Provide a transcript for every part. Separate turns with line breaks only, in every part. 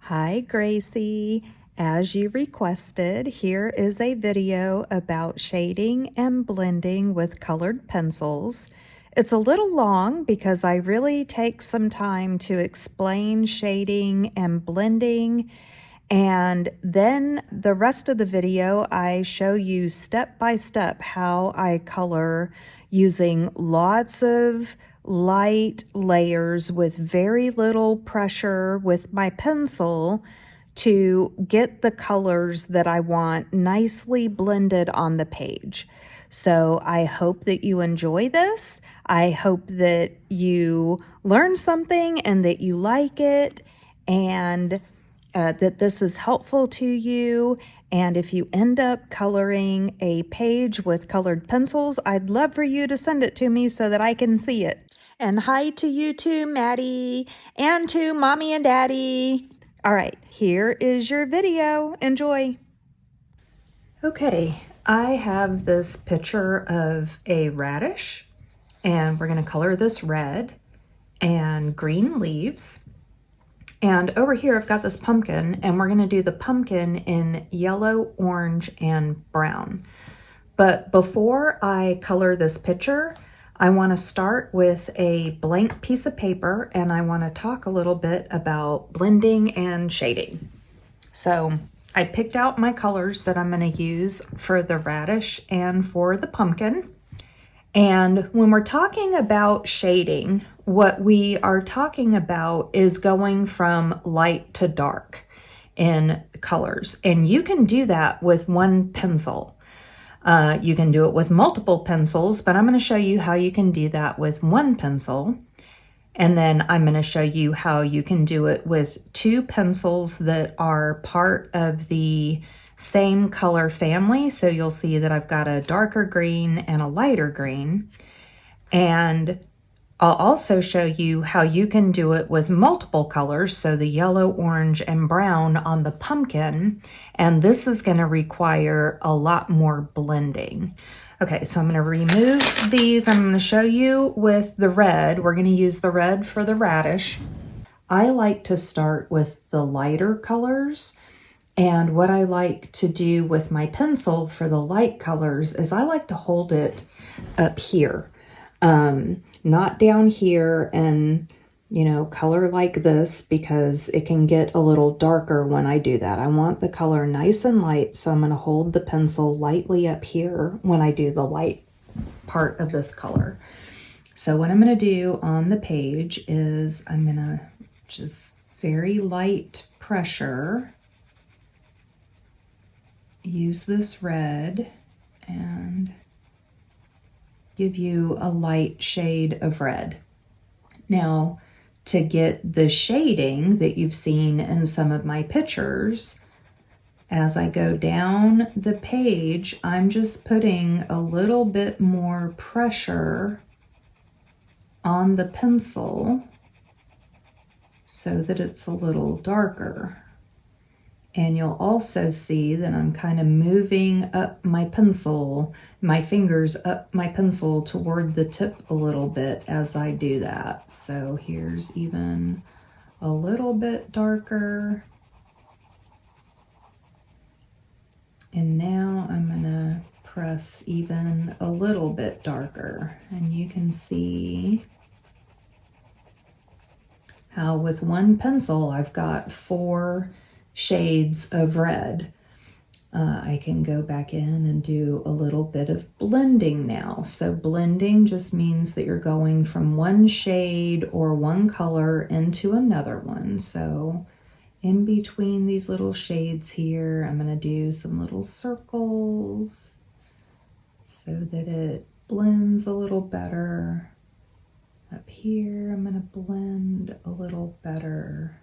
Hi, Gracie. As you requested, here is a video about shading and blending with colored pencils. It's a little long because I really take some time to explain shading and blending, and then the rest of the video I show you step by step how I color using lots of light layers with very little pressure with my pencil to get the colors that I want nicely blended on the page. So I hope that you enjoy this. I hope that you learn something and that you like it, and that this is helpful to you. And if you end up coloring a page with colored pencils, I'd love for you to send it to me so that I can see it. And hi to you too, Maddie, and to Mommy and Daddy. All right, here is your video. Enjoy. Okay, I have this picture of a radish, and we're going to color this red and green leaves. And over here, I've got this pumpkin, and we're going to do the pumpkin in yellow, orange, and brown. But before I color this picture, I want to start with a blank piece of paper, and I want to talk a little bit about blending and shading. So I picked out my colors that I'm going to use for the radish and for the pumpkin. And when we're talking about shading, what we are talking about is going from light to dark in colors. And you can do that with one pencil. You can do it with multiple pencils, but I'm going to show you how you can do that with one pencil. And then I'm going to show you how you can do it with two pencils that are part of the same color family. So you'll see that I've got a darker green and a lighter green. And I'll also show you how you can do it with multiple colors, so the yellow, orange, and brown on the pumpkin, and this is going to require a lot more blending. Okay, so I'm going to remove these. I'm going to show you with the red. We're going to use the red for the radish. I like to start with the lighter colors, and what I like to do with my pencil for the light colors is I like to hold it up here. Not down here and, color like this, because it can get a little darker when I do that. I want the color nice and light, so I'm going to hold the pencil lightly up here when I do the light part of this color. So what I'm going to do on the page is I'm going to just very light pressure, use this red and give you a light shade of red. Now, to get the shading that you've seen in some of my pictures, as I go down the page, I'm just putting a little bit more pressure on the pencil so that it's a little darker. And you'll also see that I'm kind of moving up my pencil, my fingers up my pencil toward the tip a little bit as I do that. So here's even a little bit darker. And now I'm going to press even a little bit darker. And you can see how with one pencil I've got 4 shades of red. I can go back in and do a little bit of blending now. So blending just means that you're going from one shade or one color into another one. So in between these little shades here, I'm going to do some little circles so that it blends a little better. Up here, I'm going to blend a little better.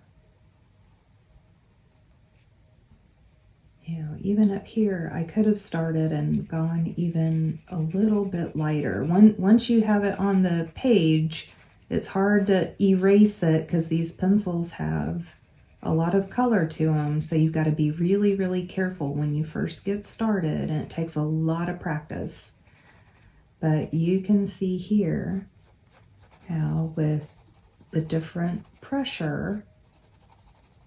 Even up here, I could have started and gone even a little bit lighter. Once you have it on the page, it's hard to erase it because these pencils have a lot of color to them. So you've got to be really, really careful when you first get started, and it takes a lot of practice. But you can see here how with the different pressure,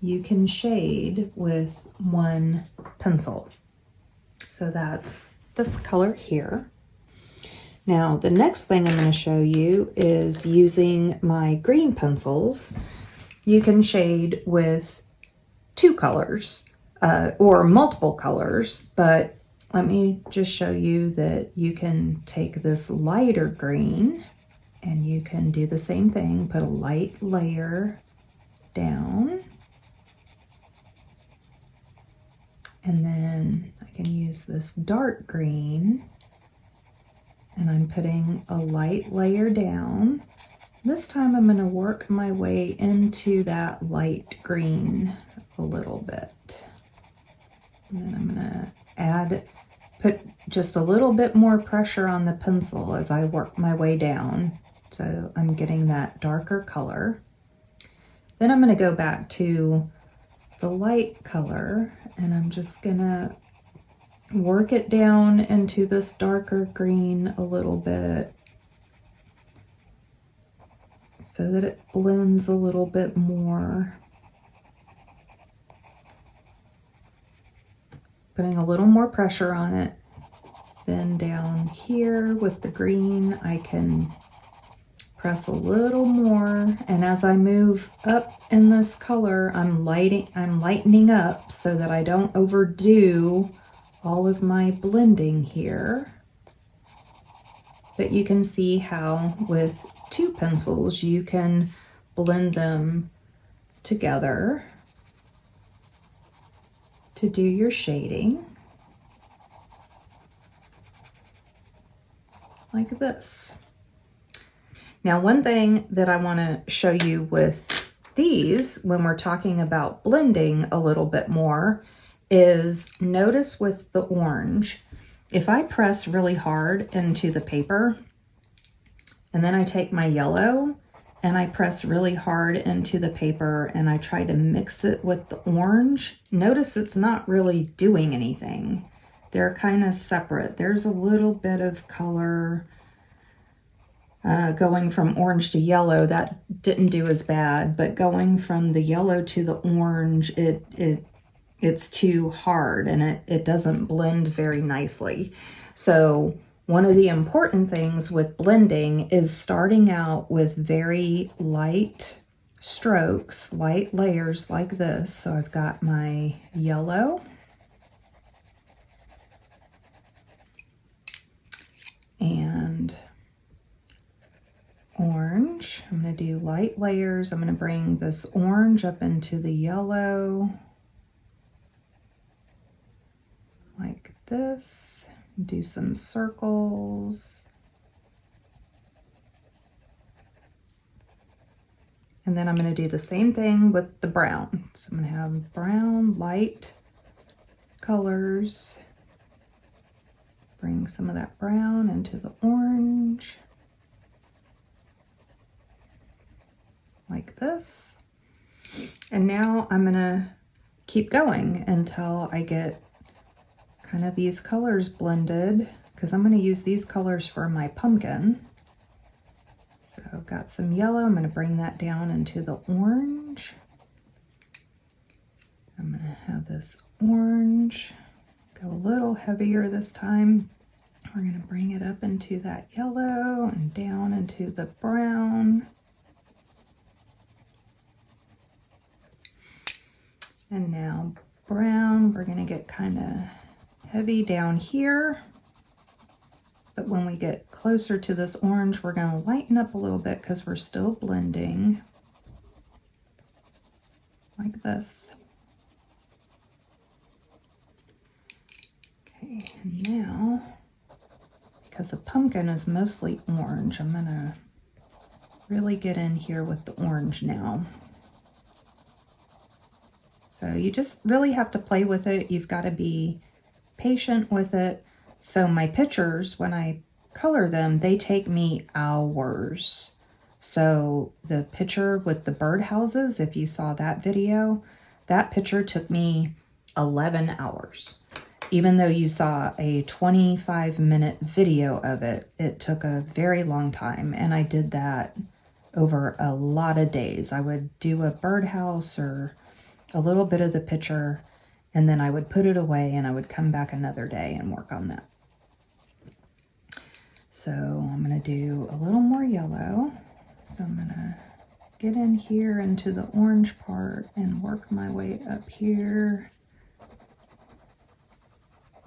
you can shade with one pencil. So that's this color here. Now, the next thing I'm going to show you is using my green pencils. You can shade with two colors or multiple colors, but let me just show you that you can take this lighter green and you can do the same thing, put a light layer down, and then I can use this dark green and I'm putting a light layer down. This time I'm going to work my way into that light green a little bit. And then I'm going to put just a little bit more pressure on the pencil as I work my way down. So I'm getting that darker color. Then I'm going to go back to the light color and I'm just going to work it down into this darker green a little bit so that it blends a little bit more. Putting a little more pressure on it. Then down here with the green, I can press a little more, and as I move up in this color, I'm lightening up so that I don't overdo all of my blending here. But you can see how with two pencils you can blend them together to do your shading like this. Now, one thing that I want to show you with these when we're talking about blending a little bit more is notice with the orange, if I press really hard into the paper and then I take my yellow and I press really hard into the paper and I try to mix it with the orange, notice it's not really doing anything. They're kind of separate. There's a little bit of color going from orange to yellow. That didn't do as bad, but going from the yellow to the orange, it's too hard and it doesn't blend very nicely. So one of the important things with blending is starting out with very light strokes, light layers like this. So I've got my yellow and orange. I'm going to do light layers. I'm going to bring this orange up into the yellow like this. Do some circles. And then I'm going to do the same thing with the brown. So I'm going to have brown, light colors. Bring some of that brown into the orange. Like this. And now I'm going to keep going until I get kind of these colors blended, because I'm going to use these colors for my pumpkin. So I've got some yellow. I'm going to bring that down into the orange. I'm going to have this orange go a little heavier this time. We're going to bring it up into that yellow and down into the brown. And now brown, we're going to get kind of heavy down here, but when we get closer to this orange, we're going to lighten up a little bit because we're still blending like this. Okay, and now, because the pumpkin is mostly orange, I'm going to really get in here with the orange now. So you just really have to play with it. You've got to be patient with it. So my pictures, when I color them, they take me hours. So the picture with the birdhouses, if you saw that video, that picture took me 11 hours. Even though you saw a 25-minute video of it, it took a very long time. And I did that over a lot of days. I would do a birdhouse or a little bit of the picture, and then I would put it away and I would come back another day and work on that. So I'm going to do a little more yellow. So I'm going to get in here into the orange part and work my way up here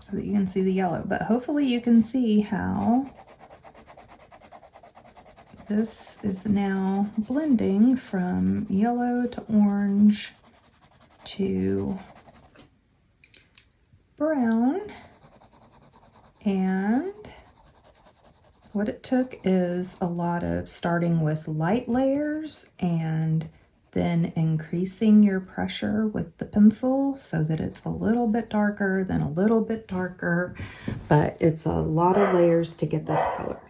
so that you can see the yellow. But hopefully you can see how this is now blending from yellow to orange to brown. And what it took is a lot of starting with light layers and then increasing your pressure with the pencil so that it's a little bit darker, then a little bit darker, but it's a lot of layers to get this color.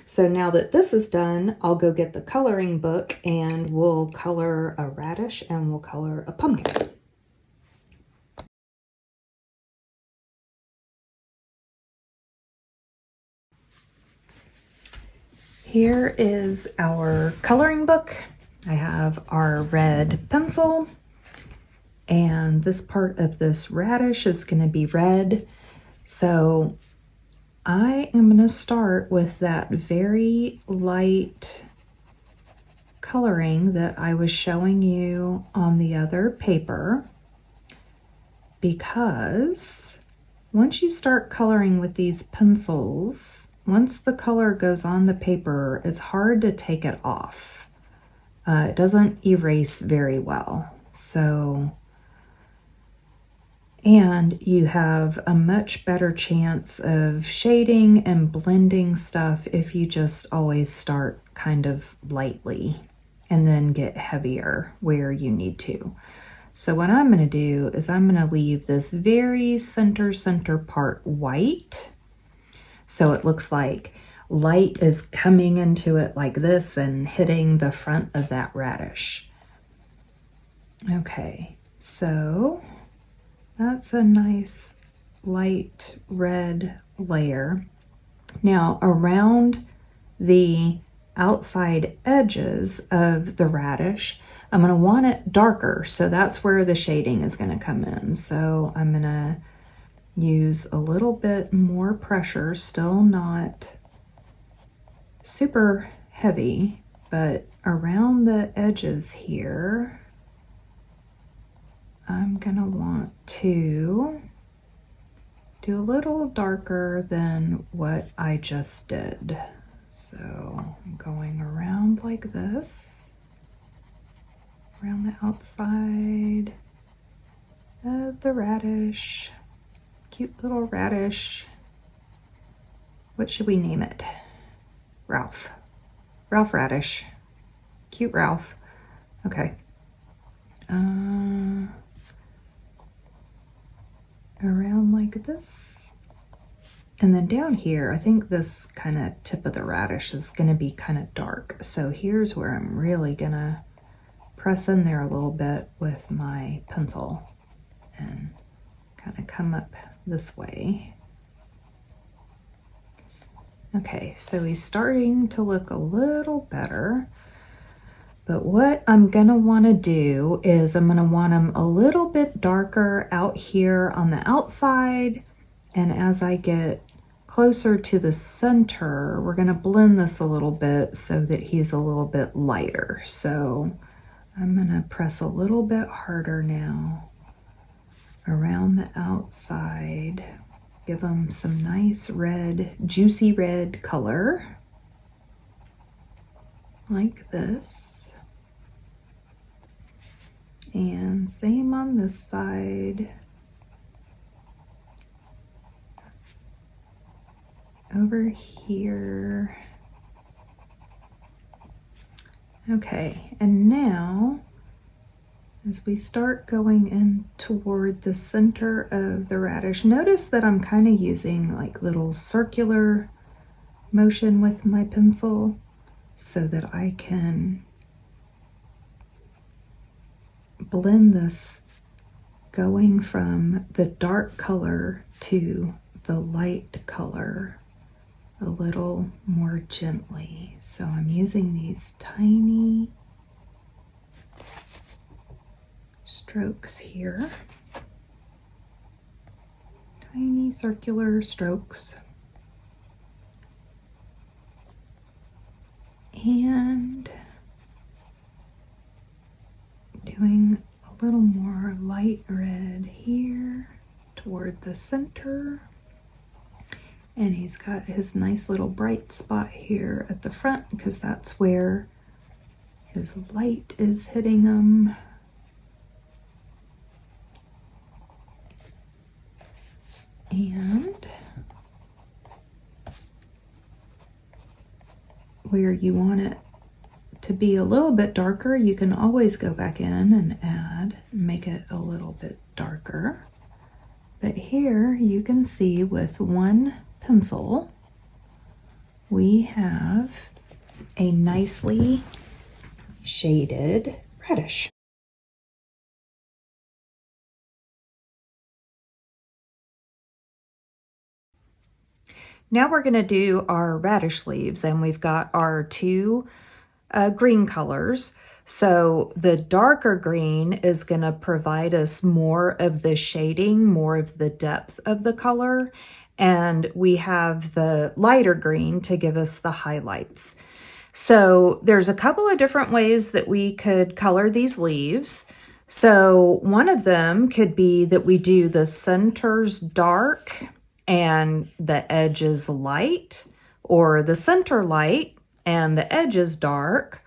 So now that this is done, I'll go get the coloring book and we'll color a radish and we'll color a pumpkin. Here is our coloring book. I have our red pencil, and this part of this radish is going to be red. So I am going to start with that very light coloring that I was showing you on the other paper, because once you start coloring with these pencils, once the color goes on the paper, it's hard to take it off. It doesn't erase very well. So, and you have a much better chance of shading and blending stuff if you just always start kind of lightly and then get heavier where you need to. So what I'm going to do is I'm going to leave this very center part white. So it looks like light is coming into it like this and hitting the front of that radish. Okay, so that's a nice light red layer. Now around the outside edges of the radish, I'm going to want it darker, so that's where the shading is going to come in. So I'm going to use a little bit more pressure, still not super heavy, but around the edges here, I'm gonna want to do a little darker than what I just did. So I'm going around like this, around the outside of the radish. Cute little radish. What should we name it? Ralph. Ralph Radish. Cute Ralph. Okay. Around like this. And then down here, I think this kind of tip of the radish is going to be kind of dark. So here's where I'm really going to press in there a little bit with my pencil and kind of come up this way. Okay, so he's starting to look a little better, but what I'm gonna want to do is I'm gonna want him a little bit darker out here on the outside, and as I get closer to the center, we're gonna blend this a little bit so that he's a little bit lighter. So I'm gonna press a little bit harder now around the outside, give them some nice red, juicy red color, like this. And same on this side. Over here. Okay, and now as we start going in toward the center of the radish, notice that I'm kind of using like little circular motion with my pencil so that I can blend this going from the dark color to the light color a little more gently. So I'm using these tiny strokes here. Tiny circular strokes. And doing a little more light red here toward the center. And he's got his nice little bright spot here at the front because that's where his light is hitting him. And where you want it to be a little bit darker, you can always go back in and add, make it a little bit darker. But here you can see with one pencil, we have a nicely shaded radish. Now we're going to do our radish leaves, and we've got our two green colors. So the darker green is going to provide us more of the shading, more of the depth of the color, and we have the lighter green to give us the highlights. So there's a couple of different ways that we could color these leaves. So one of them could be that we do the centers dark and the edges light, or the center light and the edges dark,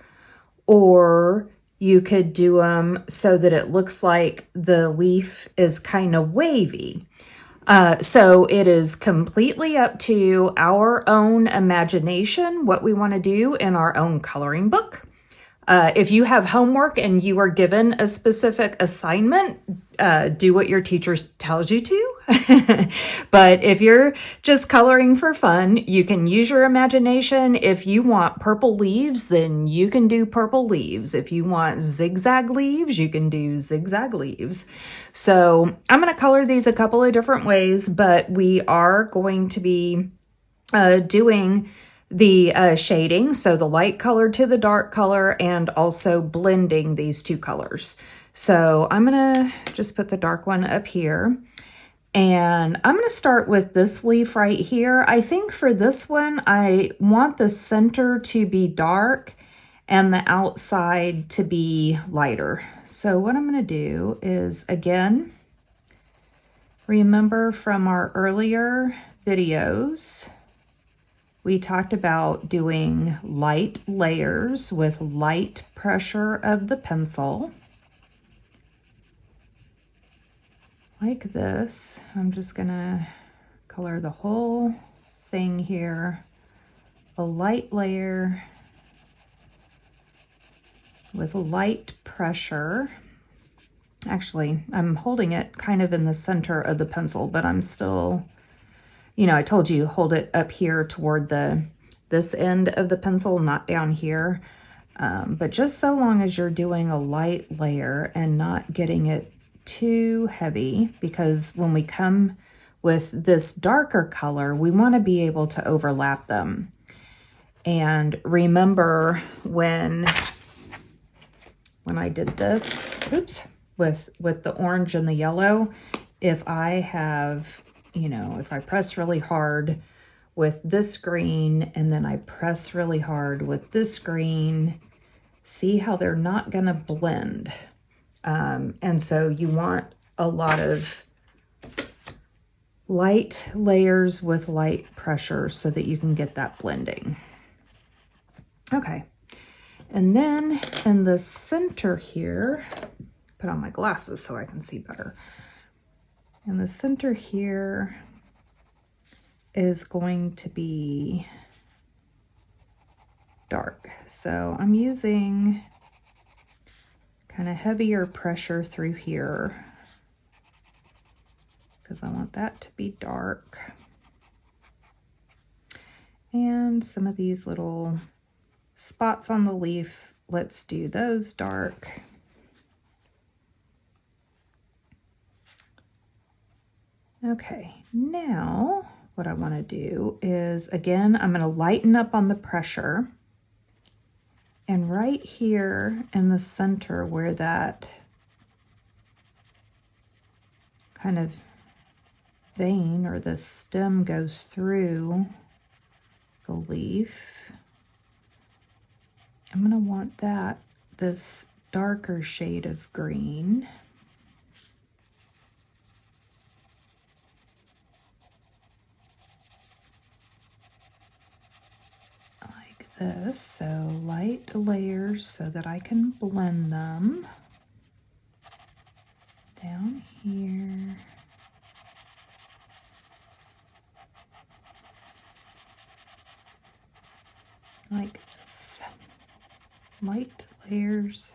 or you could do them so that it looks like the leaf is kind of wavy. So it is completely up to our own imagination what we want to do in our own coloring book. If you have homework and you are given a specific assignment, do what your teacher tells you to. But if you're just coloring for fun, you can use your imagination. If you want purple leaves, then you can do purple leaves. If you want zigzag leaves, you can do zigzag leaves. So I'm going to color these a couple of different ways, but we are going to be doing the shading, so the light color to the dark color, and also blending these two colors. So I'm gonna just put the dark one up here, and I'm gonna start with this leaf right here. I think for this one, I want the center to be dark and the outside to be lighter. So what I'm gonna do is, again, remember from our earlier videos, we talked about doing light layers with light pressure of the pencil. Like this. I'm just gonna color the whole thing here. A light layer with light pressure. Actually, I'm holding it kind of in the center of the pencil, but I'm still, you know, I told you hold it up here toward this end of the pencil, not down here. But just so long as you're doing a light layer and not getting it too heavy, because when we come with this darker color, we want to be able to overlap them. And remember when I did this, oops, with the orange and the yellow, if I have, you know, if I press really hard with this green and then I press really hard with this green, see how they're not going to blend. And so you want a lot of light layers with light pressure so that you can get that blending. Okay. And then in the center here, put on my glasses so I can see better. In the center here is going to be dark. So I'm using kind of heavier pressure through here because I want that to be dark. And some of these little spots on the leaf, let's do those dark. Okay, now what I want to do is, again, I'm going to lighten up on the pressure. And right here in the center where that kind of vein or the stem goes through the leaf. I'm going to want this darker shade of green. Like this, so light layers so that I can blend them. Down here. Like this. Light layers.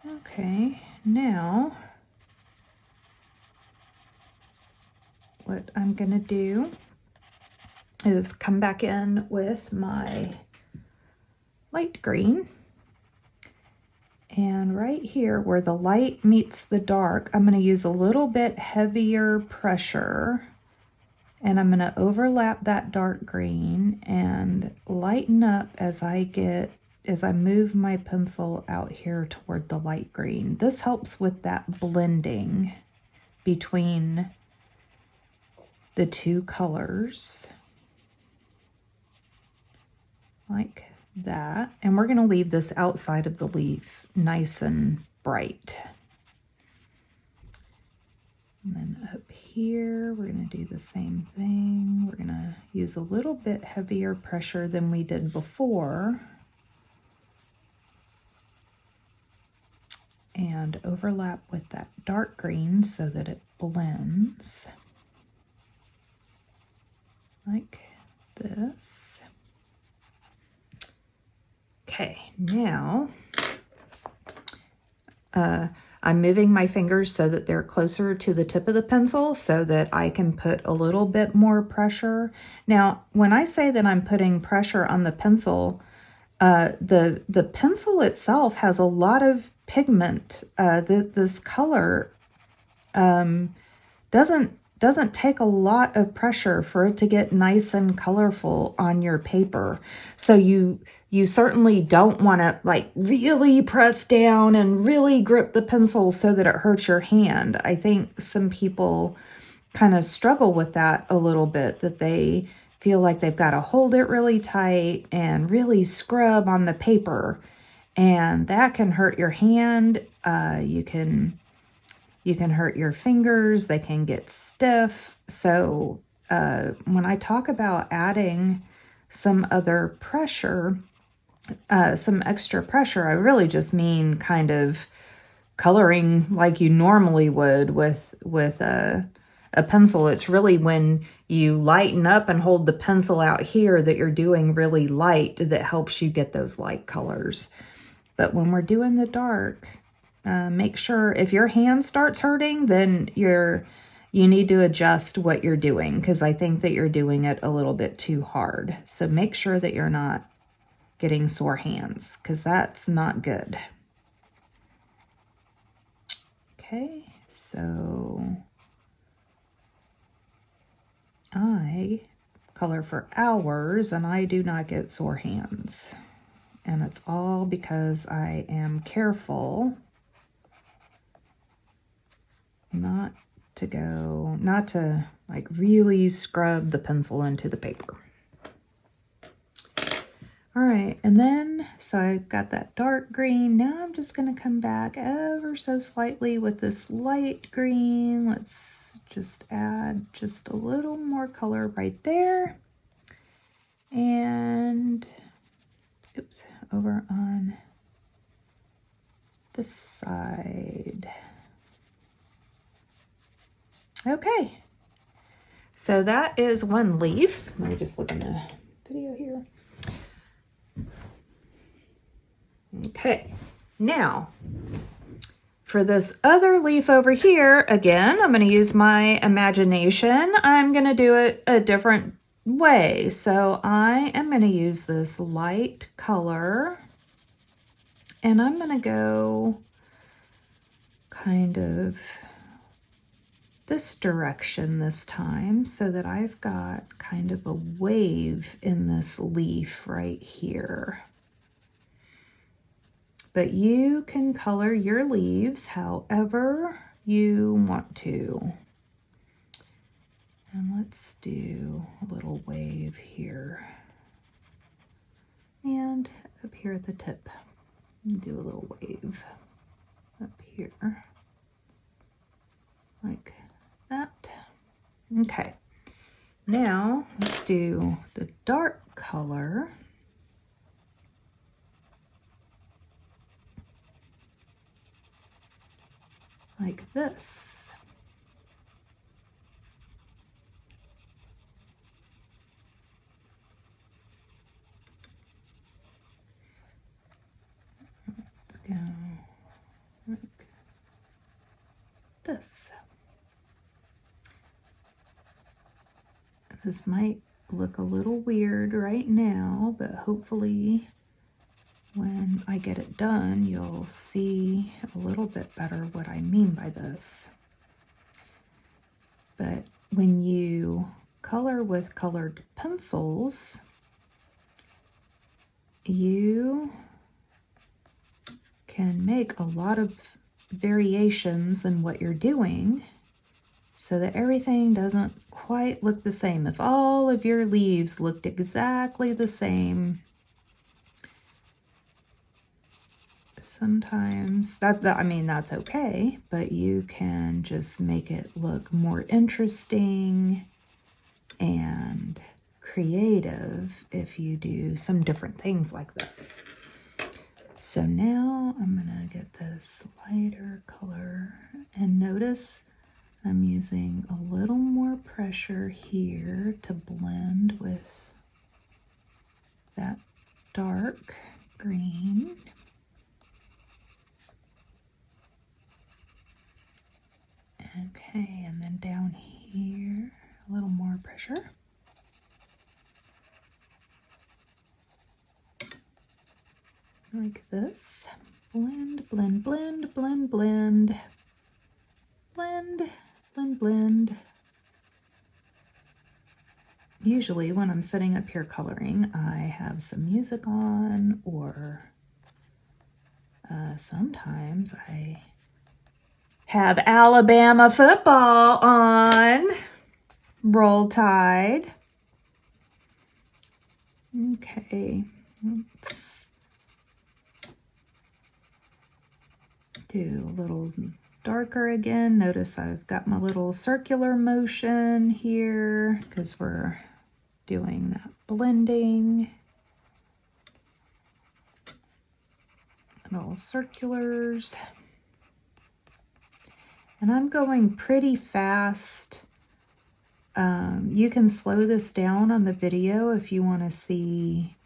Okay, now what I'm going to do is come back in with my light green. And right here where the light meets the dark, I'm going to use a little bit heavier pressure. And I'm going to overlap that dark green and lighten up as I move my pencil out here toward the light green. This helps with that blending between the two colors. Like that. And we're going to leave this outside of the leaf nice and bright. And then up here, we're going to do the same thing. We're going to use a little bit heavier pressure than we did before. And overlap with that dark green so that it blends. Like this. Okay, now I'm moving my fingers so that they're closer to the tip of the pencil so that I can put a little bit more pressure. Now, when I say that I'm putting pressure on the pencil, the pencil itself has a lot of pigment. This color doesn't take a lot of pressure for it to get nice and colorful on your paper. So you certainly don't want to like really press down and really grip the pencil so that it hurts your hand. I think some people kind of struggle with that a little bit, that they feel like they've got to hold it really tight and really scrub on the paper, and that can hurt your hand. You can hurt your fingers, they can get stiff. So when I talk about adding some other pressure, some extra pressure, I really just mean kind of coloring like you normally would with a pencil. It's really when you lighten up and hold the pencil out here that you're doing really light that helps you get those light colors. But when we're doing the dark, make sure if your hand starts hurting, then you need to adjust what you're doing, because I think that you're doing it a little bit too hard. So make sure that you're not getting sore hands, because that's not good. Okay, so I color for hours and I do not get sore hands. And it's all because I am careful not to like really scrub the pencil into the paper. All right, and then, so I've got that dark green. Now I'm just gonna come back ever so slightly with this light green. Let's just add just a little more color right there. And, oops, over on this side. Okay, so that is one leaf. Let me just look in the video here. Okay, now for this other leaf over here, again, I'm going to use my imagination. I'm going to do it a different way. So I am going to use this light color, and I'm going to go kind of this direction this time so that I've got kind of a wave in this leaf right here. But you can color your leaves however you want to. And let's do a little wave here. And up here at the tip, do a little wave up here, like that. Okay, now let's do the dark color. Like this. Let's go like this. This might look a little weird right now, but hopefully when I get it done, you'll see a little bit better what I mean by this. But when you color with colored pencils, you can make a lot of variations in what you're doing so that everything doesn't quite look the same. If all of your leaves looked exactly the same, sometimes I mean, that's okay, but you can just make it look more interesting and creative if you do some different things like this. So now I'm gonna get this lighter color, and notice I'm using a little more pressure here to blend with that dark green. Okay, and then down here, a little more pressure. Like this. Blend, blend, blend, blend, blend. Blend, blend, blend. Usually when I'm sitting up here coloring, I have some music on, or sometimes I have Alabama football on. Roll Tide. Okay, let's do a little darker again. Notice I've got my little circular motion here because we're doing that blending. Little circulars. And I'm going pretty fast. You can slow this down on the video if you want to see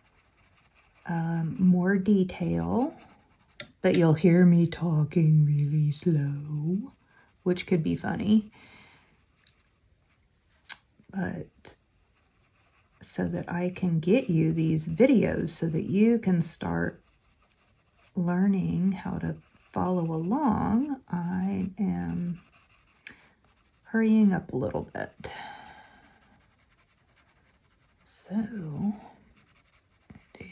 more detail, but you'll hear me talking really slow, which could be funny. But so that I can get you these videos so that you can start learning how to follow along, I am hurrying up a little bit. So, do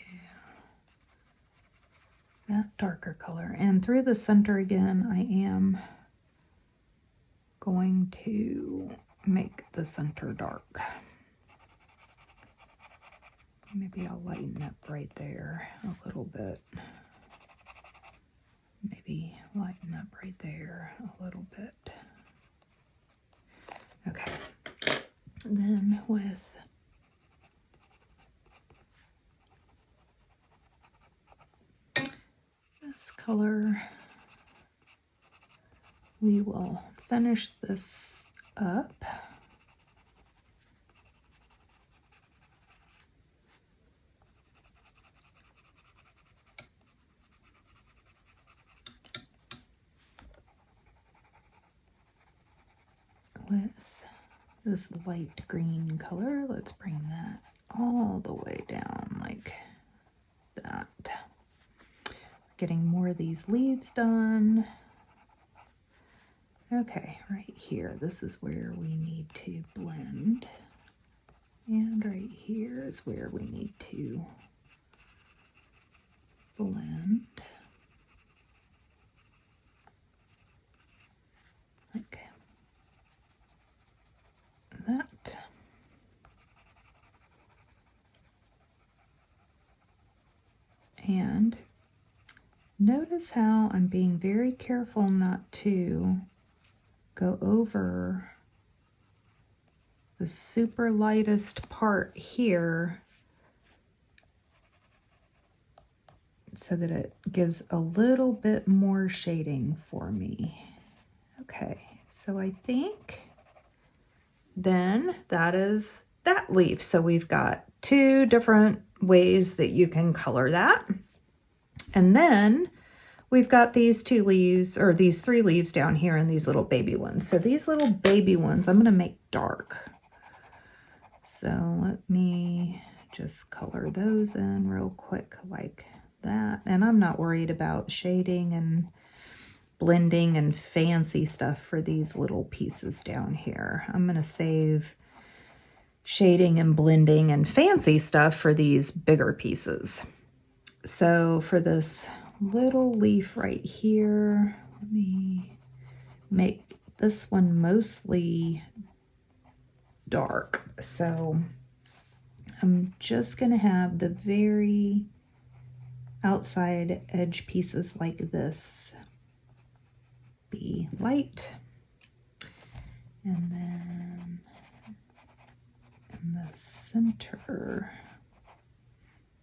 that darker color. And through the center again, I am going to make the center dark. Maybe I'll lighten up right there a little bit. Maybe lighten up right there a little bit. Okay. And then with this color, we will finish this up. With this light green color, let's bring that all the way down like that. Getting more of these leaves done. Okay, right here, this is where we need to blend. And right here is where we need to blend. Like that. And notice how I'm being very careful not to go over the super lightest part here so that it gives a little bit more shading for me. Okay, so I think then that is that leaf. So we've got two different ways that you can color that. And then we've got these two leaves, or these three leaves down here, and these little baby ones. So these little baby ones, I'm gonna make dark. So let me just color those in real quick like that. And I'm not worried about shading and blending and fancy stuff for these little pieces down here. I'm gonna save shading and blending and fancy stuff for these bigger pieces. So for this little leaf right here, let me make this one mostly dark. So I'm just gonna have the very outside edge pieces like this be light, and then in the center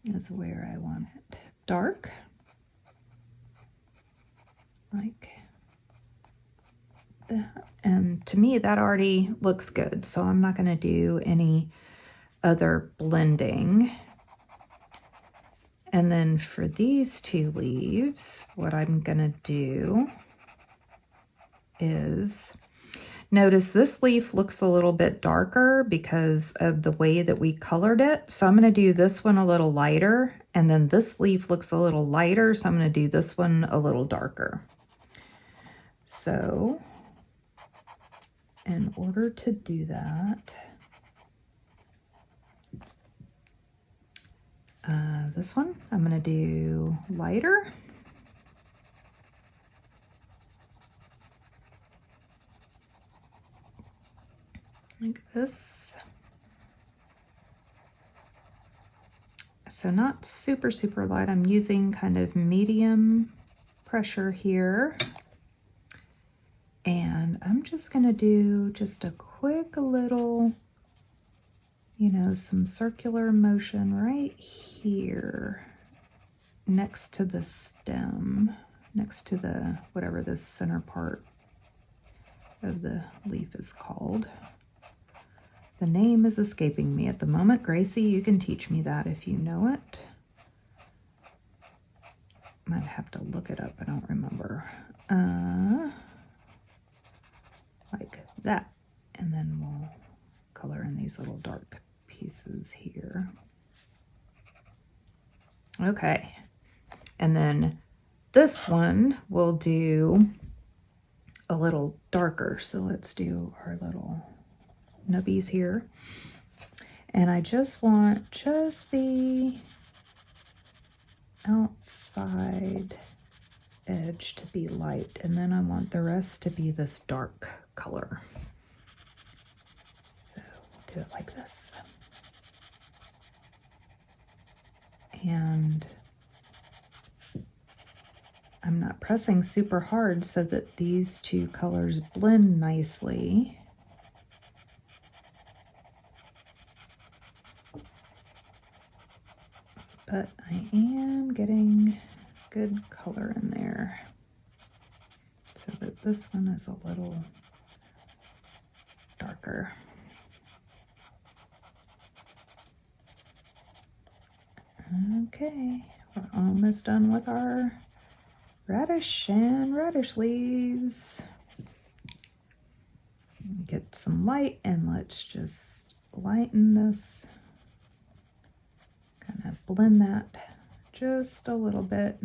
is where I want it dark, like that. And to me that already looks good, so I'm not going to do any other blending. And then for these two leaves, what I'm going to do is, notice this leaf looks a little bit darker because of the way that we colored it. So I'm going to do this one a little lighter, and then this leaf looks a little lighter, so I'm going to do this one a little darker. So in order to do that, this one I'm going to do lighter. Like this. So not super, super light. I'm using kind of medium pressure here. And I'm just going to do just a quick little, you know, some circular motion right here next to the stem, next to the, whatever this center part of the leaf is called. The name is escaping me at the moment. Gracie, you can teach me that if you know it. Might have to look it up, I don't remember. Like that. And then we'll color in these little dark pieces here. Okay. And then this one we'll do a little darker. So let's do our little nubbies here. And I just want just the outside edge to be light, and then I want the rest to be this dark color. So we'll do it like this. And I'm not pressing super hard so that these two colors blend nicely. But I am getting good color in there so that this one is a little darker. Okay, we're almost done with our radish and radish leaves. Get some light and let's just lighten this. Kind of blend that just a little bit.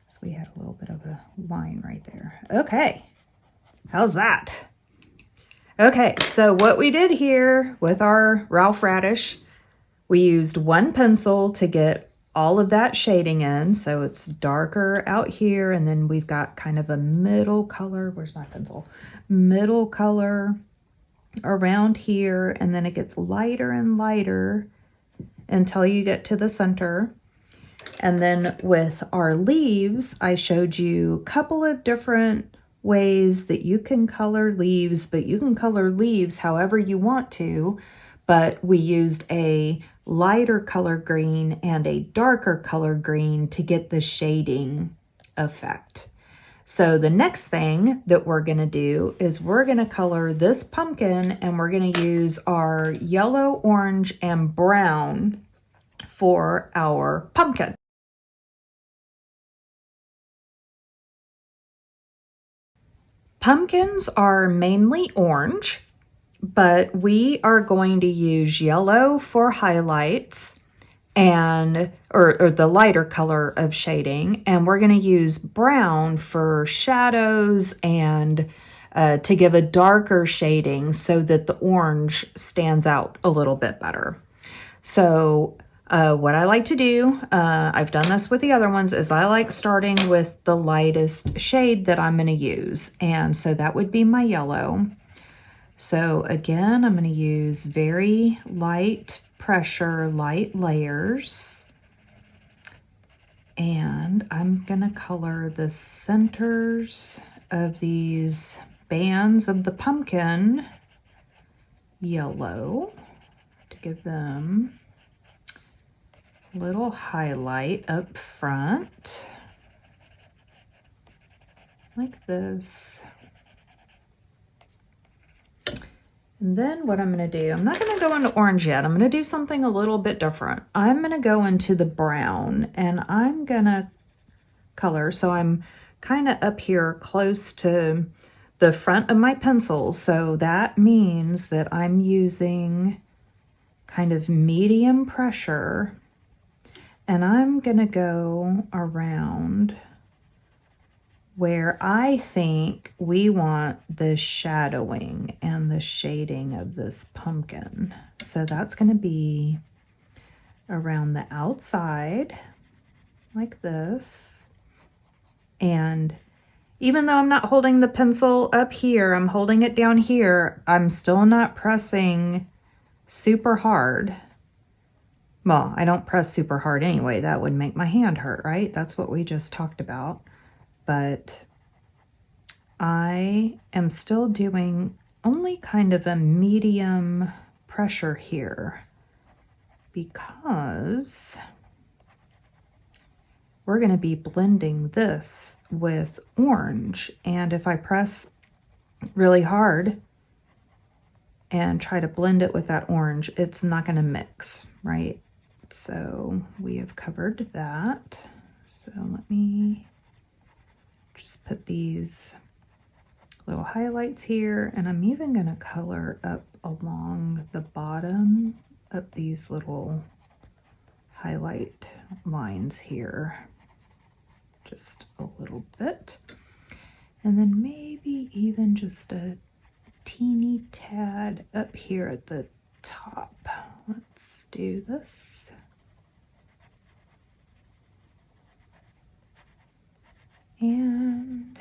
So we had a little bit of a line right there. Okay, How's that? Okay, so what we did here with our Ralph Radish, we used one pencil to get all of that shading in, so it's darker out here, and then we've got kind of a middle color. Where's my pencil? Middle color around here, and then it gets lighter and lighter until you get to the center. And then with our leaves, I showed you a couple of different ways that you can color leaves, but you can color leaves however you want to. But we used a lighter color green and a darker color green to get the shading effect. So the next thing that we're going to do is we're going to color this pumpkin, and we're going to use our yellow, orange, and brown for our pumpkin. Pumpkins are mainly orange, but we are going to use yellow for highlights and or the lighter color of shading, and we're going to use brown for shadows and to give a darker shading so that the orange stands out a little bit better. So what I like to do, I've done this with the other ones, is I like starting with the lightest shade that I'm going to use. And so that would be my yellow. So again, I'm going to use very light pressure, light layers. And I'm going to color the centers of these bands of the pumpkin yellow to give them little highlight up front like this. And then what I'm going to do, I'm not going to go into orange yet. I'm going to do something a little bit different. I'm going to go into the brown, and I'm going to color. So I'm kind of up here close to the front of my pencil. So that means that I'm using kind of medium pressure. And I'm going to go around where I think we want the shadowing and the shading of this pumpkin. So that's going to be around the outside, like this. And even though I'm not holding the pencil up here, I'm holding it down here, I'm still not pressing super hard. Well, I don't press super hard anyway. That would make my hand hurt, right? That's what we just talked about. But I am still doing only kind of a medium pressure here because we're going to be blending this with orange. And if I press really hard and try to blend it with that orange, it's not going to mix, right? So we have covered that. So let me just put these little highlights here, and I'm even going to color up along the bottom up these little highlight lines here, just a little bit. And then maybe even just a teeny tad up here at the top. Let's do this. And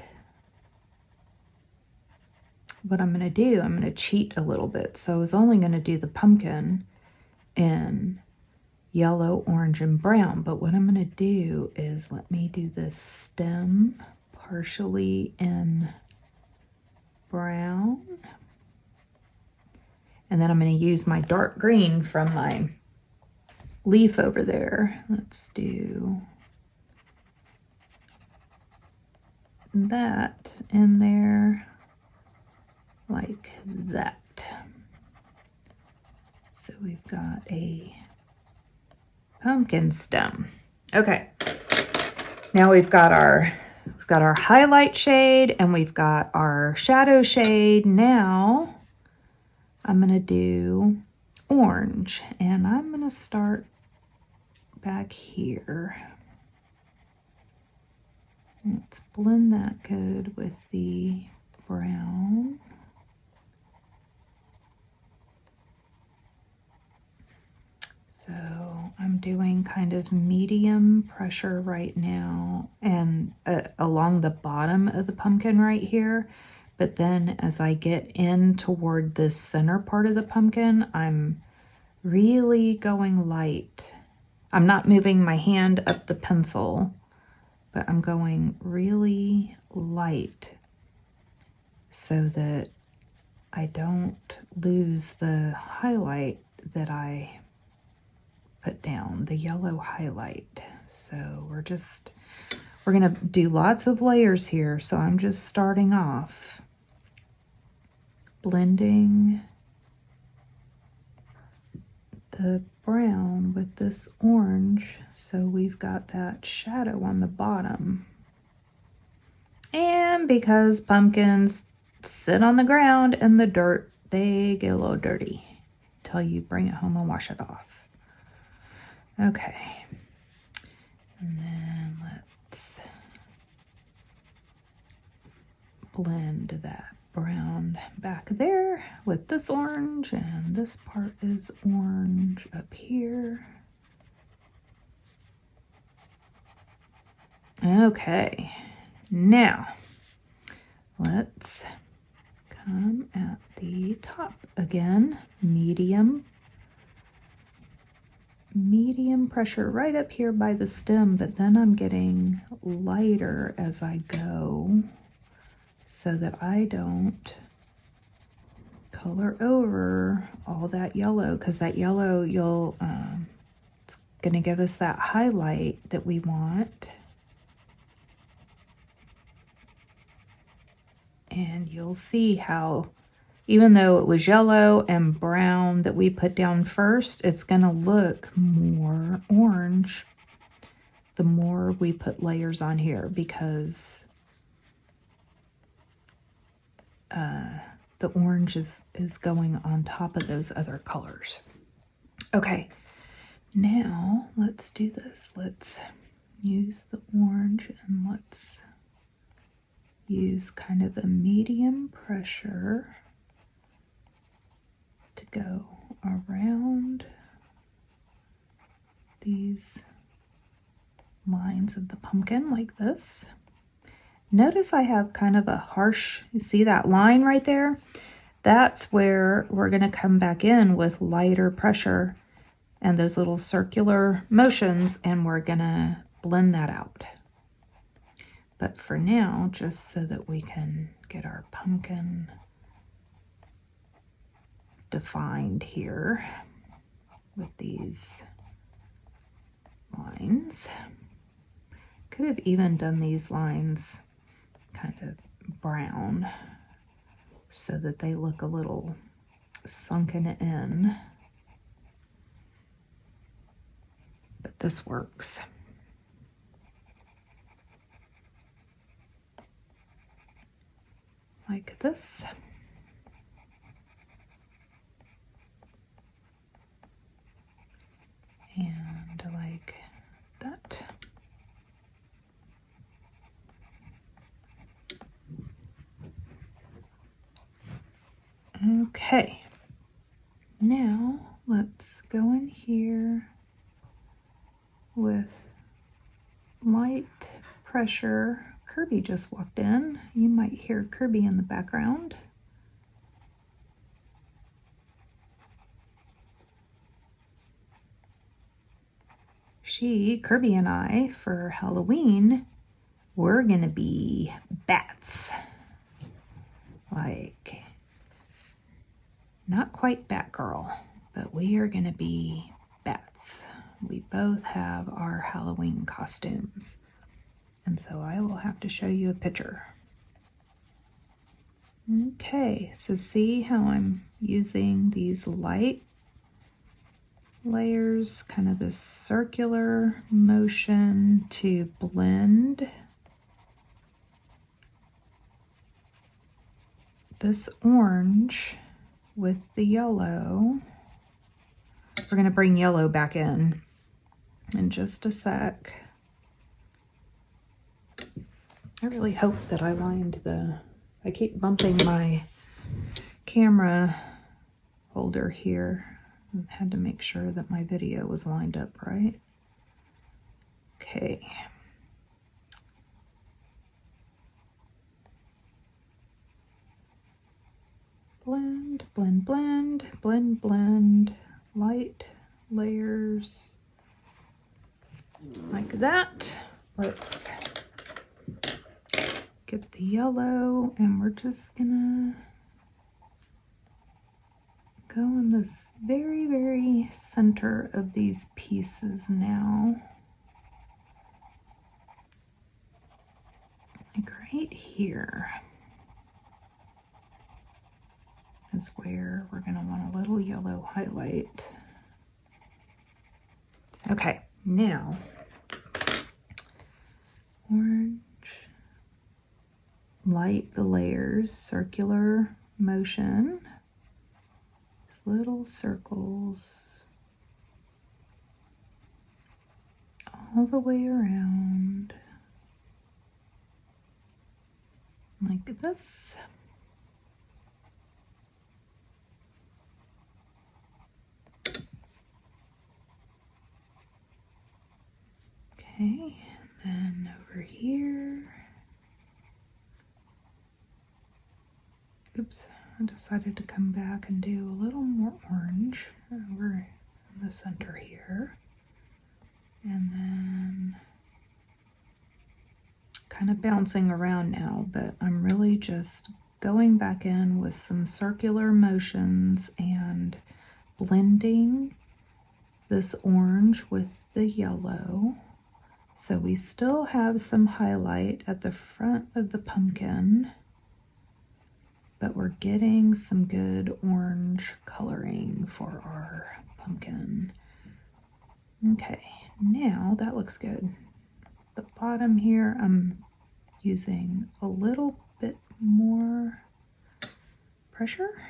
what I'm going to do, I'm going to cheat a little bit. So I was only going to do the pumpkin in yellow, orange, and brown. But what I'm going to do is let me do this stem partially in brown. And then I'm going to use my dark green from my leaf over there. Let's do that in there like that. So we've got a pumpkin stem. Okay. Now we've got our highlight shade and we've got our shadow shade. Now I'm going to do orange, and I'm going to start back here. Let's blend that good with the brown. So I'm doing kind of medium pressure right now and along the bottom of the pumpkin right here. But then as I get in toward the center part of the pumpkin, I'm really going light. I'm not moving my hand up the pencil, but I'm going really light so that I don't lose the highlight that I put down, the yellow highlight. So we're gonna do lots of layers here. So I'm just starting off blending the brown with this orange. So we've got that shadow on the bottom. And because pumpkins sit on the ground in the dirt, they get a little dirty until you bring it home and wash it off. Okay, and then let's blend that brown back there with this orange, and this part is orange up here. Okay, now let's come at the top again, medium pressure right up here by the stem, but then I'm getting lighter as I go so that I don't color over all that yellow, because that yellow it's going to give us that highlight that we want. And you'll see how even though it was yellow and brown that we put down first, it's going to look more orange the more we put layers on here, because the orange is going on top of those other colors. Okay, now let's do this. Let's use the orange and let's use kind of a medium pressure to go around these lines of the pumpkin like this. Notice I have kind of a harsh, you see that line right there? That's where we're going to come back in with lighter pressure and those little circular motions, and we're going to blend that out. But for now, just so that we can get our pumpkin defined here with these lines. Could have even done these lines kind of brown so that they look a little sunken in, but this works. Like this. And like that. Okay, now let's go in here with light pressure. Kirby just walked in. You might hear Kirby in the background. Kirby and I, for Halloween, we're gonna be bats. Like, not quite Batgirl, but we are gonna be bats. We both have our Halloween costumes. And so I will have to show you a picture. Okay, so see how I'm using these light layers, kind of this circular motion to blend this orange with the yellow. We're going to bring yellow back in just a sec. I really hope that I lined the I keep bumping my camera holder here. I had to make sure that my video was lined up right. Okay. Blend, blend, blend, blend, blend, light layers like that. Let's get the yellow, and we're just gonna go in this very, very center of these pieces now. Like right here is where we're gonna want a little yellow highlight. Okay, now orange, light the layers, circular motion, just little circles all the way around like this. Okay, and then over here, oops, I decided to come back and do a little more orange over in the center here. And then kind of bouncing around now, but I'm really just going back in with some circular motions and blending this orange with the yellow. So we still have some highlight at the front of the pumpkin, but we're getting some good orange coloring for our pumpkin. Okay, now that looks good. The bottom here, I'm using a little bit more pressure.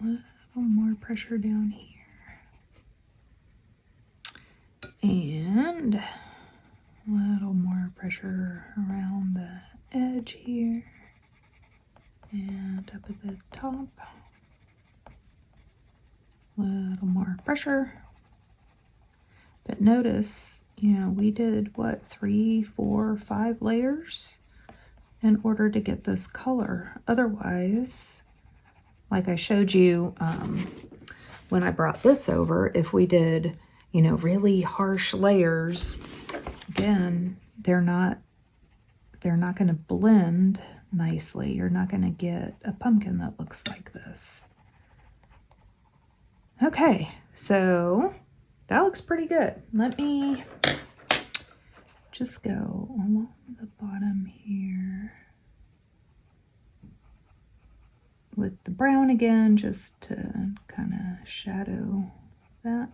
A little more pressure down here. And a little more pressure around the edge here. And up at the top. A little more pressure. But notice, you know, we did what, 3, 4, 5 layers in order to get this color. Otherwise, like I showed you when I brought this over, if we did, you know, really harsh layers, again, they're not going to blend nicely. You're not going to get a pumpkin that looks like this. Okay, so that looks pretty good. Let me just go along the bottom here with the brown again, just to kind of shadow that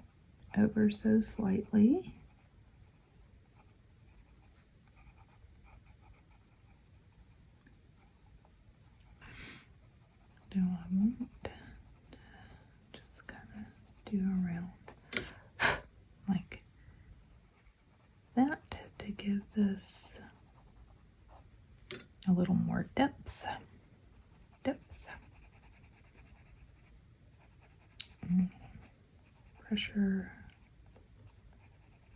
over so slightly. Do I want to just kind of do around like that to give this a little more depth. Pressure.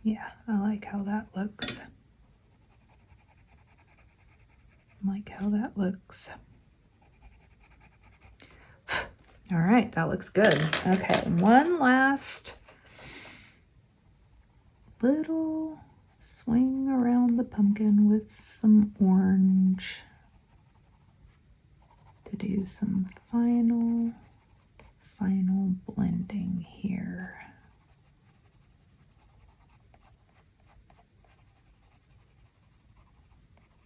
Yeah, I like how that looks. All right, that looks good. Okay, one last little swing around the pumpkin with some orange to do some final blending here.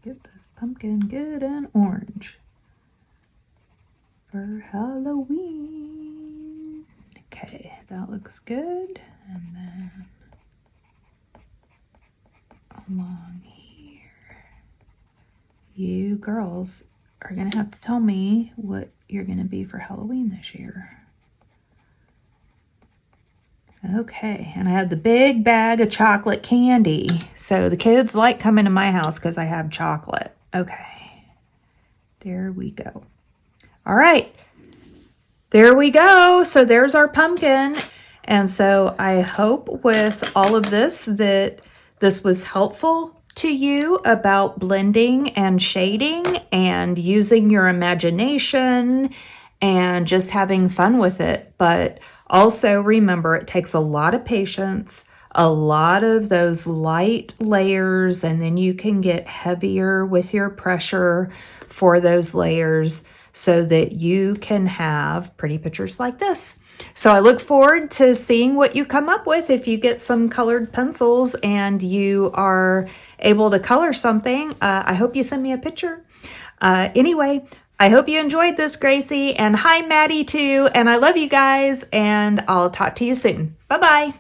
Get this pumpkin good and orange for Halloween. Okay, that looks good. And then along here, you girls are gonna have to tell me what you're gonna be for Halloween this year. Okay, and I have the big bag of chocolate candy. So the kids like coming to my house because I have chocolate. Okay, there we go. All right, there we go. So there's our pumpkin. And so I hope with all of this that this was helpful to you about blending and shading and using your imagination and just having fun with it. But also remember, it takes a lot of patience, a lot of those light layers, and then you can get heavier with your pressure for those layers so that you can have pretty pictures like this. So I look forward to seeing what you come up with if you get some colored pencils and you are able to color something. I hope you send me a picture. Anyway, I hope you enjoyed this, Gracie, and hi, Maddie, too. And I love you guys, and I'll talk to you soon. Bye-bye.